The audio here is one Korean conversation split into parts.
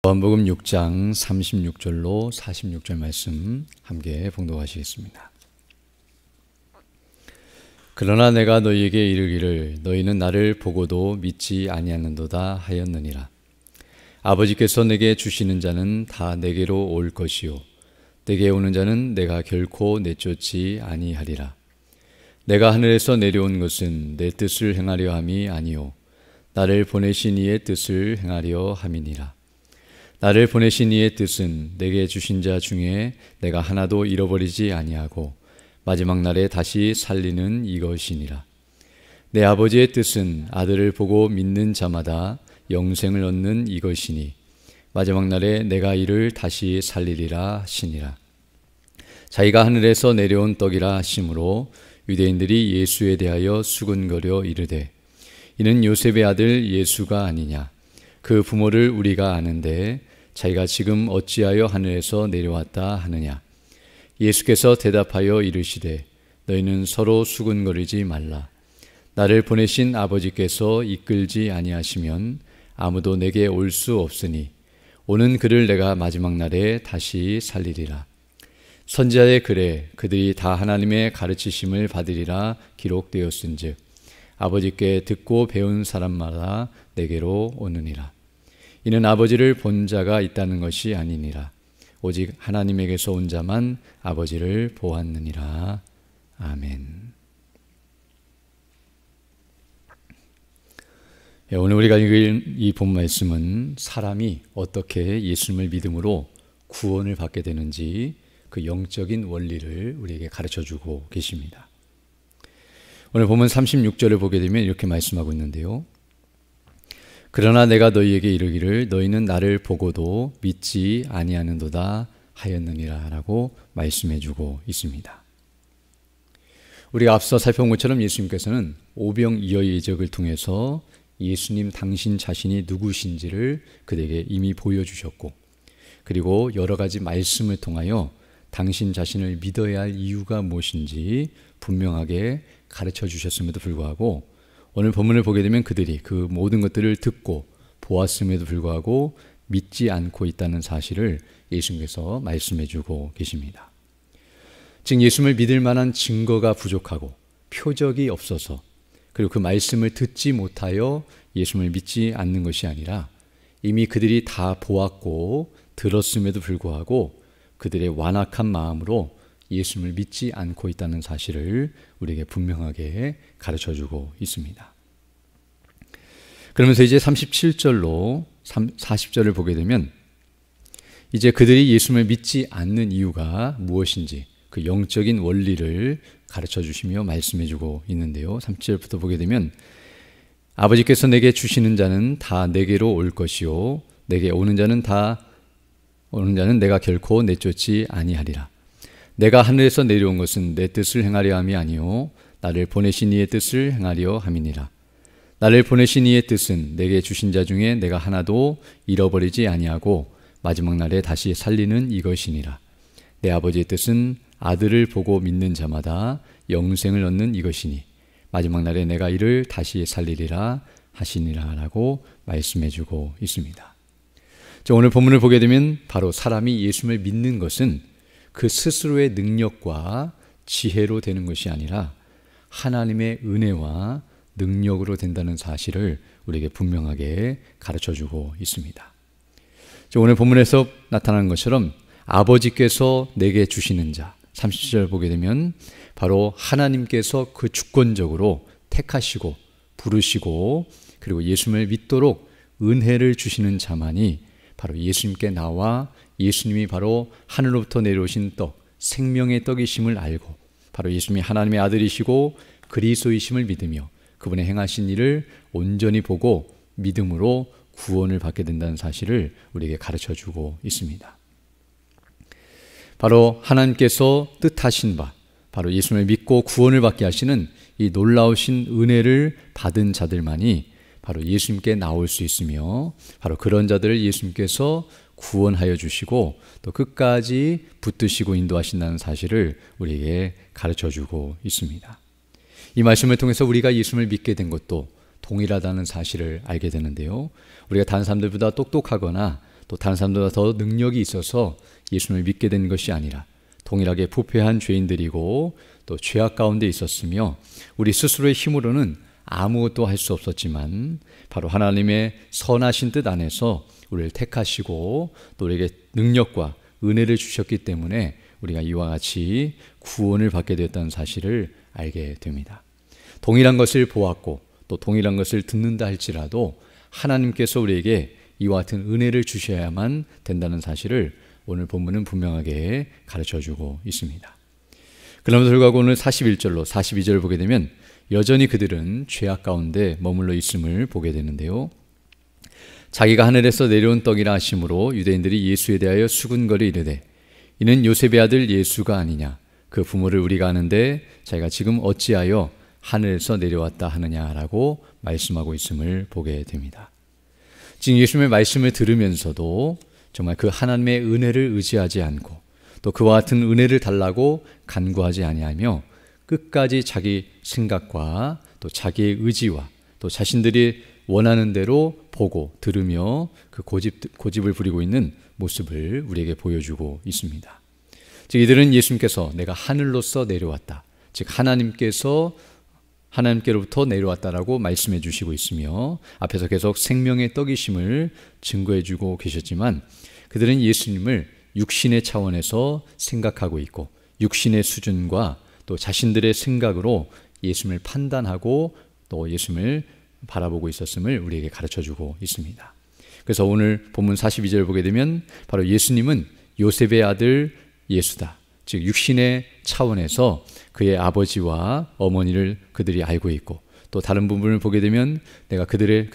요한복음 6장 36절로 46절 말씀 함께 봉독하시겠습니다. 그러나 내가 너희에게 이르기를 너희는 나를 보고도 믿지 아니하는도다 하였느니라. 아버지께서 내게 주시는 자는 다 내게로 올 것이요 내게 오는 자는 내가 결코 내쫓지 아니하리라. 내가 하늘에서 내려온 것은 내 뜻을 행하려 함이 아니요 나를 보내신 이의 뜻을 행하려 함이니라. 나를 보내신 이의 뜻은 내게 주신 자 중에 내가 하나도 잃어버리지 아니하고 마지막 날에 다시 살리는 이것이니라. 내 아버지의 뜻은 아들을 보고 믿는 자마다 영생을 얻는 이것이니 마지막 날에 내가 이를 다시 살리리라 하시니라. 자기가 하늘에서 내려온 떡이라 하심으로 유대인들이 예수에 대하여 수군거려 이르되 이는 요셉의 아들 예수가 아니냐. 그 부모를 우리가 아는데 자기가 지금 어찌하여 하늘에서 내려왔다 하느냐. 예수께서 대답하여 이르시되 너희는 서로 수군거리지 말라. 나를 보내신 아버지께서 이끌지 아니하시면 아무도 내게 올 수 없으니 오는 그를 내가 마지막 날에 다시 살리리라. 선지자의 글에 그들이 다 하나님의 가르치심을 받으리라 기록되었은즉 아버지께 듣고 배운 사람마다 내게로 오느니라. 이는 아버지를 본 자가 있다는 것이 아니니라. 오직 하나님에게서 온 자만 아버지를 보았느니라. 아멘. 오늘 우리가 읽을 이 본 말씀은 사람이 어떻게 예수님을 믿음으로 구원을 받게 되는지 그 영적인 원리를 우리에게 가르쳐주고 계십니다. 오늘 보면 36절을 보게 되면 이렇게 말씀하고 있는데요. 그러나 내가 너희에게 이르기를 너희는 나를 보고도 믿지 아니하는도다 하였느니라 라고 말씀해주고 있습니다. 우리가 앞서 살펴본 것처럼 예수님께서는 오병이어의 이적을 통해서 예수님 당신 자신이 누구신지를 그들에게 이미 보여주셨고 그리고 여러 가지 말씀을 통하여 당신 자신을 믿어야 할 이유가 무엇인지 분명하게 가르쳐 주셨음에도 불구하고 오늘 본문을 보게 되면 그들이 그 모든 것들을 듣고 보았음에도 불구하고 믿지 않고 있다는 사실을 예수님께서 말씀해 주고 계십니다. 즉 예수님을 믿을 만한 증거가 부족하고 표적이 없어서 그리고 그 말씀을 듣지 못하여 예수님을 믿지 않는 것이 아니라 이미 그들이 다 보았고 들었음에도 불구하고 그들의 완악한 마음으로 예수님을 믿지 않고 있다는 사실을 우리에게 분명하게 가르쳐주고 있습니다. 그러면서 이제 37절로 40절을 보게 되면 이제 그들이 예수님을 믿지 않는 이유가 무엇인지 그 영적인 원리를 가르쳐주시며 말씀해주고 있는데요. 37절부터 보게 되면 아버지께서 내게 주시는 자는 다 내게로 올 것이요 내게 오는 자는 내가 결코 내쫓지 아니하리라. 내가 하늘에서 내려온 것은 내 뜻을 행하려 함이 아니요 나를 보내신 이의 뜻을 행하려 함이니라. 나를 보내신 이의 뜻은 내게 주신 자 중에 내가 하나도 잃어버리지 아니하고 마지막 날에 다시 살리는 이것이니라. 내 아버지의 뜻은 아들을 보고 믿는 자마다 영생을 얻는 이것이니 마지막 날에 내가 이를 다시 살리리라 하시니라 라고 말씀해주고 있습니다. 오늘 본문을 보게 되면 바로 사람이 예수님을 믿는 것은 그 스스로의 능력과 지혜로 되는 것이 아니라 하나님의 은혜와 능력으로 된다는 사실을 우리에게 분명하게 가르쳐주고 있습니다. 오늘 본문에서 나타나는 것처럼 아버지께서 내게 주시는 자 30절 보게 되면 바로 하나님께서 그 주권적으로 택하시고 부르시고 그리고 예수님을 믿도록 은혜를 주시는 자만이 바로 예수님께 나와 예수님이 바로 하늘로부터 내려오신 떡, 생명의 떡이심을 알고 바로 예수님이 하나님의 아들이시고 그리스도이심을 믿으며 그분의 행하신 일을 온전히 보고 믿음으로 구원을 받게 된다는 사실을 우리에게 가르쳐주고 있습니다. 바로 하나님께서 뜻하신 바, 바로 예수님을 믿고 구원을 받게 하시는 이 놀라우신 은혜를 받은 자들만이 바로 예수님께 나올 수 있으며 바로 그런 자들을 예수님께서 구원하여 주시고 또 끝까지 붙드시고 인도하신다는 사실을 우리에게 가르쳐주고 있습니다. 이 말씀을 통해서 우리가 예수님을 믿게 된 것도 동일하다는 사실을 알게 되는데요. 우리가 다른 사람들보다 똑똑하거나 또 다른 사람들보다 더 능력이 있어서 예수님을 믿게 된 것이 아니라 동일하게 부패한 죄인들이고 또 죄악 가운데 있었으며 우리 스스로의 힘으로는 아무것도 할 수 없었지만 바로 하나님의 선하신 뜻 안에서 우리를 택하시고 또 우리에게 능력과 은혜를 주셨기 때문에 우리가 이와 같이 구원을 받게 되었다는 사실을 알게 됩니다. 동일한 것을 보았고 또 동일한 것을 듣는다 할지라도 하나님께서 우리에게 이와 같은 은혜를 주셔야만 된다는 사실을 오늘 본문은 분명하게 가르쳐주고 있습니다. 그럼에도 불구하고 오늘 41절로 42절을 보게 되면 여전히 그들은 죄악 가운데 머물러 있음을 보게 되는데요. 자기가 하늘에서 내려온 떡이라 하심으로 유대인들이 예수에 대하여 수군거리 이르되 이는 요셉의 아들 예수가 아니냐, 그 부모를 우리가 아는데 자기가 지금 어찌하여 하늘에서 내려왔다 하느냐라고 말씀하고 있음을 보게 됩니다. 지금 예수님의 말씀을 들으면서도 정말 그 하나님의 은혜를 의지하지 않고 또 그와 같은 은혜를 달라고 간구하지 아니하며 끝까지 자기 생각과 또 자기의 의지와 또 자신들이 원하는 대로 보고 들으며 그 고집을 부리고 있는 모습을 우리에게 보여주고 있습니다. 즉 이들은 예수님께서 내가 하늘로서 내려왔다, 즉 하나님께로부터 내려왔다라고 말씀해 주시고 있으며 앞에서 계속 생명의 떡이심을 증거해 주고 계셨지만 그들은 예수님을 육신의 차원에서 생각하고 있고 육신의 수준과 또 자신들의 생각으로 예수님을 판단하고 또 예수님을 바라보고 있었음을 우리에게 가르쳐주고 있습니다. 그래서 오늘 본문 42절 보게 되면 바로 예수님은 요셉의 아들 예수다, 즉 육신의 차원에서 그의 아버지와 어머니를 그들이 알고 있고 또 다른 부분을 보게 되면 내가 그들의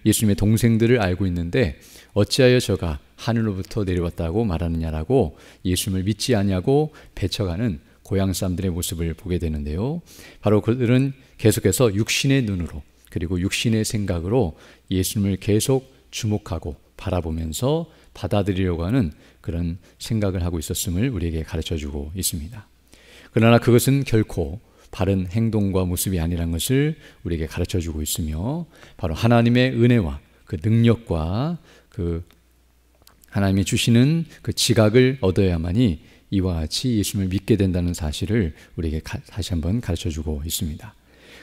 예수님의 동생들을 알고 있는데 어찌하여 저가 하늘로부터 내려왔다고 말하느냐라고 예수님을 믿지 아니하고 배척하는 고향 사람들의 모습을 보게 되는데요. 바로 그들은 계속해서 육신의 눈으로 그리고 육신의 생각으로 예수님을 계속 주목하고 바라보면서 받아들이려고 하는 그런 생각을 하고 있었음을 우리에게 가르쳐주고 있습니다. 그러나 그것은 결코 바른 행동과 모습이 아니라는 것을 우리에게 가르쳐주고 있으며 바로 하나님의 은혜와 그 능력과 그 하나님이 주시는 그 지각을 얻어야만이 이와 같이 예수님을 믿게 된다는 사실을 우리에게 다시 한번 가르쳐주고 있습니다.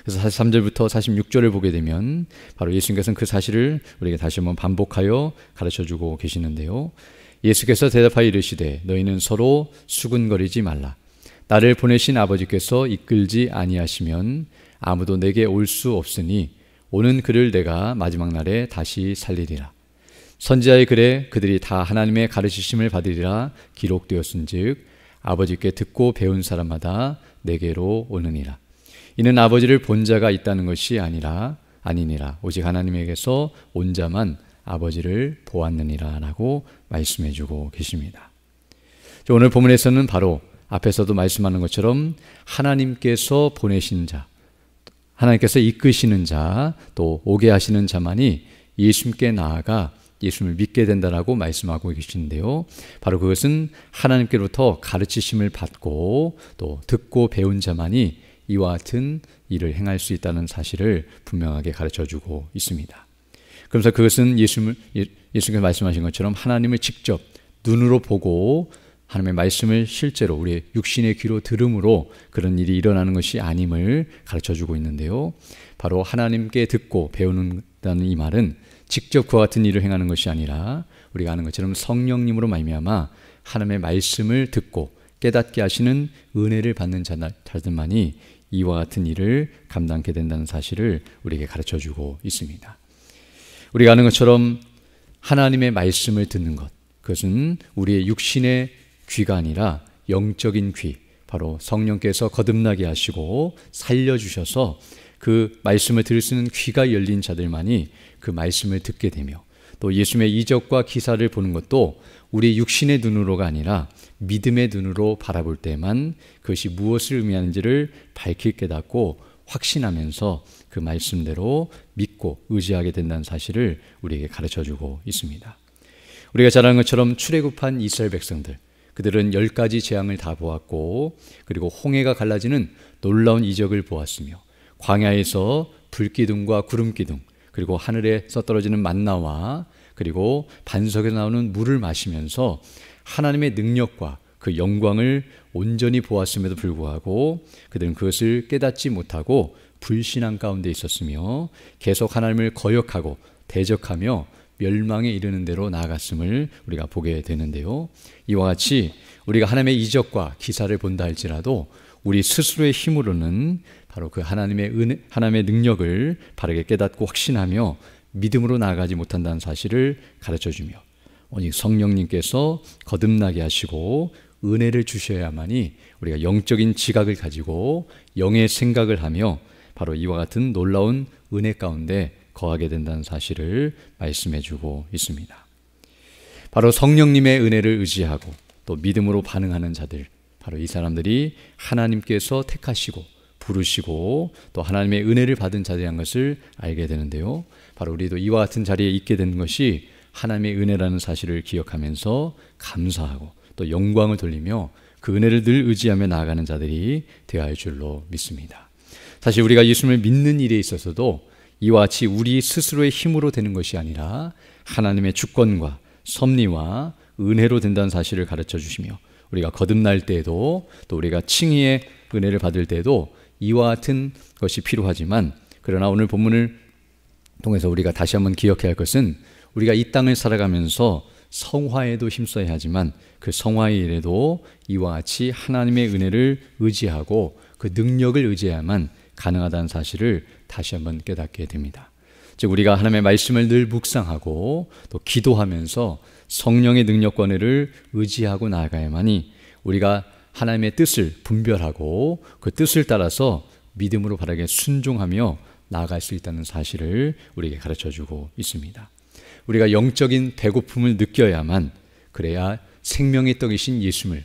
그래서 43절부터 46절을 보게 되면 바로 예수님께서는 그 사실을 우리에게 다시 한번 반복하여 가르쳐주고 계시는데요. 예수께서 대답하여 이르시되 너희는 서로 수군거리지 말라. 나를 보내신 아버지께서 이끌지 아니하시면 아무도 내게 올 수 없으니 오는 그를 내가 마지막 날에 다시 살리리라. 선지자의 글에 그들이 다 하나님의 가르치심을 받으리라 기록되었은즉 아버지께 듣고 배운 사람마다 내게로 오느니라. 이는 아버지를 본 자가 있다는 것이 아니니라 오직 하나님에게서 온 자만 아버지를 보았느니라 라고 말씀해 주고 계십니다. 오늘 본문에서는 바로 앞에서도 말씀하는 것처럼 하나님께서 보내신 자, 하나님께서 이끄시는 자, 또 오게 하시는 자만이 예수님께 나아가 예수님을 믿게 된다라고 말씀하고 계시는데요. 바로 그것은 하나님께로부터 가르치심을 받고 또 듣고 배운 자만이 이와 같은 일을 행할 수 있다는 사실을 분명하게 가르쳐주고 있습니다. 그러면서 그것은 예수님께서 말씀하신 것처럼 하나님을 직접 눈으로 보고 하나님의 말씀을 실제로 우리의 육신의 귀로 들음으로 그런 일이 일어나는 것이 아님을 가르쳐주고 있는데요. 바로 하나님께 듣고 배우는다는 이 말은 직접 그와 같은 일을 행하는 것이 아니라 우리가 아는 것처럼 성령님으로 말미암아 하나님의 말씀을 듣고 깨닫게 하시는 은혜를 받는 자들만이 이와 같은 일을 감당하게 된다는 사실을 우리에게 가르쳐주고 있습니다. 우리가 아는 것처럼 하나님의 말씀을 듣는 것, 그것은 우리의 육신의 귀가 아니라 영적인 귀, 바로 성령께서 거듭나게 하시고 살려주셔서 그 말씀을 들을 수 있는 귀가 열린 자들만이 그 말씀을 듣게 되며 또 예수님의 이적과 기사를 보는 것도 우리 육신의 눈으로가 아니라 믿음의 눈으로 바라볼 때만 그것이 무엇을 의미하는지를 밝히 깨닫고 확신하면서 그 말씀대로 믿고 의지하게 된다는 사실을 우리에게 가르쳐주고 있습니다. 우리가 잘 아는 것처럼 출애굽한 이스라엘 백성들, 그들은 10가지 재앙을 다 보았고 그리고 홍해가 갈라지는 놀라운 이적을 보았으며 광야에서 불기둥과 구름기둥 그리고 하늘에서 떨어지는 만나와 그리고 반석에서 나오는 물을 마시면서 하나님의 능력과 그 영광을 온전히 보았음에도 불구하고 그들은 그것을 깨닫지 못하고 불신앙 가운데 있었으며 계속 하나님을 거역하고 대적하며 멸망에 이르는 대로 나아갔음을 우리가 보게 되는데요. 이와 같이 우리가 하나님의 이적과 기사를 본다 할지라도 우리 스스로의 힘으로는 바로 그 하나님의 은혜, 하나님의 능력을 바르게 깨닫고 확신하며 믿음으로 나아가지 못한다는 사실을 가르쳐주며 오직 성령님께서 거듭나게 하시고 은혜를 주셔야만이 우리가 영적인 지각을 가지고 영의 생각을 하며 바로 이와 같은 놀라운 은혜 가운데 거하게 된다는 사실을 말씀해 주고 있습니다. 바로 성령님의 은혜를 의지하고 또 믿음으로 반응하는 자들, 바로 이 사람들이 하나님께서 택하시고 부르시고 또 하나님의 은혜를 받은 자들이란 것을 알게 되는데요. 바로 우리도 이와 같은 자리에 있게 된 것이 하나님의 은혜라는 사실을 기억하면서 감사하고 또 영광을 돌리며 그 은혜를 늘 의지하며 나아가는 자들이 되어야 할 줄로 믿습니다. 사실 우리가 예수님을 믿는 일에 있어서도 이와 같이 우리 스스로의 힘으로 되는 것이 아니라 하나님의 주권과 섭리와 은혜로 된다는 사실을 가르쳐 주시며 우리가 거듭날 때에도 또 우리가 칭의의 은혜를 받을 때에도 이와 같은 것이 필요하지만 그러나 오늘 본문을 통해서 우리가 다시 한번 기억해야 할 것은 우리가 이 땅을 살아가면서 성화에도 힘써야 하지만 그 성화의 일에도 이와 같이 하나님의 은혜를 의지하고 그 능력을 의지해야만 가능하다는 사실을 다시 한번 깨닫게 됩니다. 즉 우리가 하나님의 말씀을 늘 묵상하고 또 기도하면서 성령의 능력과 은혜를 의지하고 나아가야만이 우리가 하나님의 뜻을 분별하고 그 뜻을 따라서 믿음으로 바르게 순종하며 나아갈 수 있다는 사실을 우리에게 가르쳐주고 있습니다. 우리가 영적인 배고픔을 느껴야만 그래야 생명의 떡이신 예수님을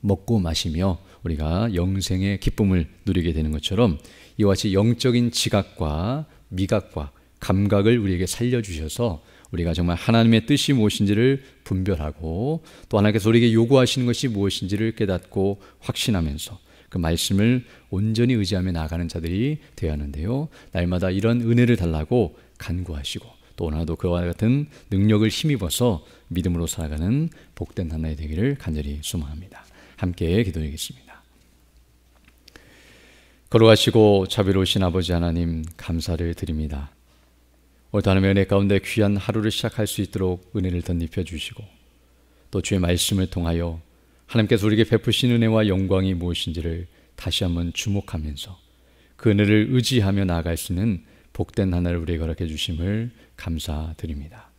먹고 마시며 우리가 영생의 기쁨을 누리게 되는 것처럼 이와 같이 영적인 지각과 미각과 감각을 우리에게 살려주셔서 우리가 정말 하나님의 뜻이 무엇인지를 분별하고 또 하나님께서 우리에게 요구하시는 것이 무엇인지를 깨닫고 확신하면서 그 말씀을 온전히 의지하며 나아가는 자들이 되어야 하는데요. 날마다 이런 은혜를 달라고 간구하시고 또 오늘도 그와 같은 능력을 힘입어서 믿음으로 살아가는 복된 하나의 되기를 간절히 소망합니다. 함께 기도드리겠습니다. 걸어가시고 자비로우신 아버지 하나님 감사를 드립니다. 오늘도 하나님의 은혜 가운데 귀한 하루를 시작할 수 있도록 은혜를 덧입혀 주시고 또 주의 말씀을 통하여 하나님께서 우리에게 베푸신 은혜와 영광이 무엇인지를 다시 한번 주목하면서 그 은혜를 의지하며 나아갈 수 있는 복된 하나를 우리에게 허락해 주심을 감사드립니다.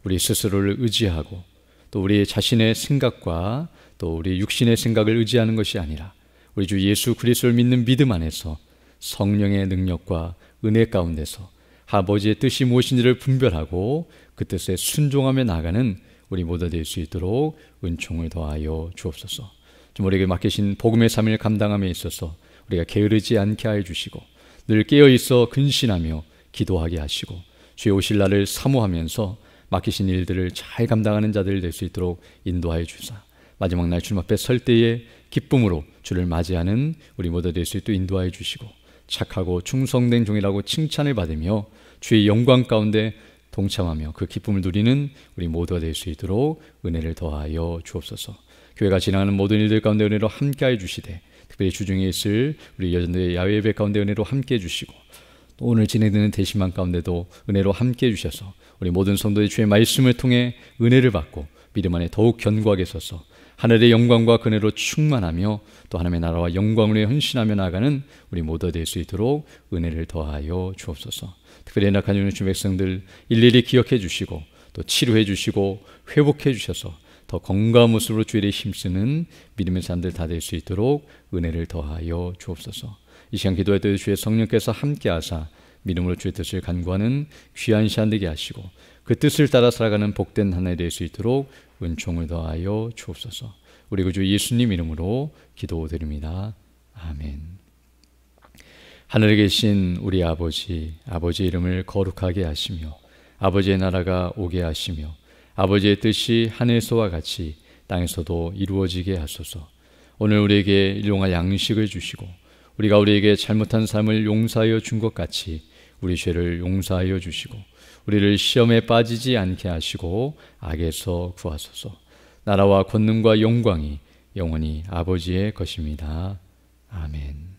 우리 스스로를 의지하고 또 우리 자신의 생각과 또 우리 육신의 생각을 의지하는 것이 아니라 우리 주 예수 그리스도를 믿는 믿음 안에서 성령의 능력과 은혜 가운데서 아버지의 뜻이 무엇인지를 분별하고 그 뜻에 순종하며 나아가는 우리 모두 될 수 있도록 은총을 더하여 주옵소서. 좀 우리에게 맡기신 복음의 삶을 감당함에 있어서 우리가 게으르지 않게 하여 주시고 늘 깨어있어 근신하며 기도하게 하시고 주의 오실 날을 사모하면서 맡기신 일들을 잘 감당하는 자들 될 수 있도록 인도하여 주사 마지막 날 주님 앞에 설 때에 기쁨으로 주를 맞이하는 우리 모두 될 수 있도록 인도하여 주시고 착하고 충성된 종이라고 칭찬을 받으며 주의 영광 가운데 동참하며 그 기쁨을 누리는 우리 모두가 될 수 있도록 은혜를 더하여 주옵소서. 교회가 진행하는 모든 일들 가운데 은혜로 함께하여 주시되 특별히 주중에 있을 우리 여전도의 야외 예배 가운데 은혜로 함께해 주시고 또 오늘 진행되는 대심만 가운데도 은혜로 함께해 주셔서 우리 모든 성도의 주의 말씀을 통해 은혜를 받고 믿음 안에 더욱 견고하게 서서 하늘의 영광과 그네로 충만하며 또 하나님의 나라와 영광을 위해 헌신하며 나아가는 우리 모두 될 수 있도록 은혜를 더하여 주옵소서. 특별히 연약한 주의 백성들 일일이 기억해 주시고 또 치료해 주시고 회복해 주셔서 더 건강한 모습으로 주의 일에 힘쓰는 믿음의 사람들 다 될 수 있도록 은혜를 더하여 주옵소서. 이 시간 기도할 때 주의 성령께서 함께하사 믿음으로 주의 뜻을 간구하는 귀한 시간 되게 하시고 그 뜻을 따라 살아가는 복된 하나가 될 수 있도록 은총을 더하여 주옵소서. 우리 구주 예수님 이름으로 기도드립니다. 아멘. 하늘에 계신 우리 아버지, 아버지의 이름을 거룩하게 하시며 아버지의 나라가 오게 하시며 아버지의 뜻이 하늘에서와 같이 땅에서도 이루어지게 하소서. 오늘 우리에게 일용할 양식을 주시고 우리가 우리에게 잘못한 삶을 용서하여 준 것 같이 우리 죄를 용서하여 주시고 우리를 시험에 빠지지 않게 하시고 악에서 구하소서. 나라와 권능과 영광이 영원히 아버지의 것입니다. 아멘.